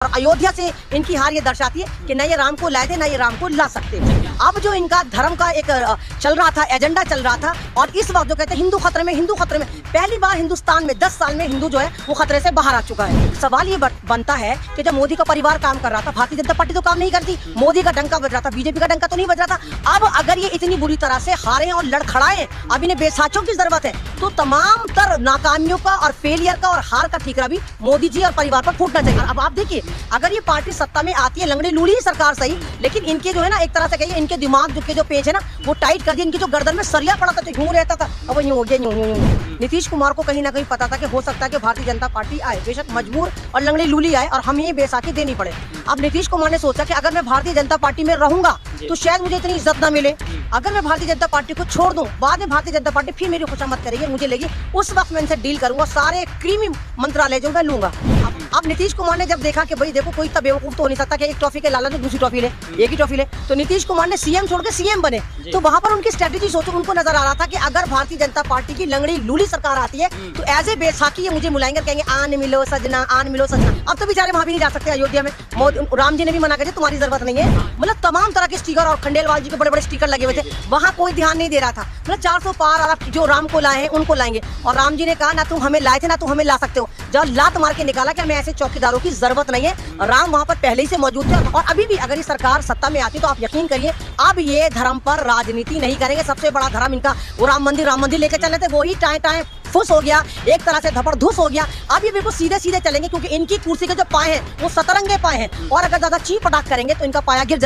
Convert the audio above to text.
और अयोध्या से इनकी हार ये दर्शाती है कि न ये राम को लाए थे न ये राम को ला सकते। अब जो इनका धर्म का एक चल रहा था, एजेंडा चल रहा था, और इस वक्त जो कहते हैं हिंदू खतरे में, हिंदू खतरे में, पहली बार हिंदुस्तान में 10 साल में हिंदू जो है वो खतरे से बाहर आ चुका है। सवाल ये बनता है कि जब मोदी का परिवार काम कर रहा था, भारतीय जनता पार्टी तो काम नहीं करती, मोदी का डंका बज रहा था, बीजेपी का डंका तो नहीं बज रहा था। अब अगर ये इतनी बुरी तरह से हारे और लड़खड़ाए, अब इन्हें बेसाचों की जरूरत है, तो तमाम तर नाकामियों का और फेलियर का और हार का ठीकरा भी मोदी जी और परिवार पर फूटना चाहिए। अब आप देखिए, अगर ये पार्टी सत्ता में आती है, लंगड़ी लूली ही सरकार सही, लेकिन इनके जो है ना, एक तरह से कहिए इनके दिमाग के जो पेज है ना वो टाइट कर दिए। इनकी जो गर्दन में सरिया पड़ा था, यूं रहता था, अब वो यूं हो गया। नीतीश कुमार को कहीं ना कहीं पता था कि हो सकता है कि भारतीय जनता पार्टी आए, बेशक मजबूर और लंगड़ी लूली आए और हमें ये बेसाखी देनी पड़े। अब नीतीश कुमार ने सोचा कि अगर मैं भारतीय जनता पार्टी में रहूंगा तो शायद मुझे इतनी इज्जत ना मिले, अगर मैं भारतीय जनता पार्टी को छोड़ दूं, बाद में भारतीय जनता पार्टी फिर मेरी खुशामद करेगी, मुझे लेगी, उस वक्त मैं इनसे डील करूंगा, सारे क्रीमी मंत्रालय जो मैं लूंगा। अब नीतीश कुमार ने जब देखा कि भाई देखो, कोई तब बेवकूफ तो हो नहीं सकता कि एक ट्रॉफी के लालच में दूसरी ट्रॉफी ले, एक ही ट्रॉफी ले, तो नीतीश कुमार ने सीएम छोड़ के सीएम बने। तो वहां पर उनकी स्ट्रेटेजी सोचो, उनको नजर आ रहा था कि अगर भारतीय जनता पार्टी की लंगड़ी लूली सरकार आती है तो एज ए बैसाखी ये मुझे बुलाएंगे, कहेंगे आन मिलो सजना, आन मिलो सजना। अब तो बेचारे वहां भी नहीं जा सकते, अयोध्या में राम जी ने भी मना कर दिया, तुम्हारी जरूरत नहीं है। मतलब तमाम तरह के स्टिकर और खंडेलवाल जी के बड़े बड़े स्टिकर लगे हुए थे, वहां कोई ध्यान नहीं दे रहा था। मतलब 400 पार और जो राम को लाए हैं उनको लाएंगे, और राम जी ने कहा ना तुम हमें लाए थे ना तुम हमें ला सकते हो। जब लात मार के निकाला कि हमें ऐसे चौकीदारों की जरूरत नहीं है, राम वहां पर पहले ही से मौजूद थे। और अभी भी अगर ये सरकार सत्ता में आती तो आप यकीन करिए, अब ये धर्म पर राजनीति नहीं करेंगे। सबसे बड़ा धर्म इनका वो राम मंदिर लेके चले थे, वही टाए फुस हो गया, एक तरह से धपड़धुस हो गया। अब ये बिल्कुल सीधे सीधे चलेंगे, क्योंकि इनकी कुर्सी के जो पाए हैं वो सतरंगे पाए हैं, और अगर ज्यादा चीप पटाख करेंगे तो इनका पाया गिर जाए।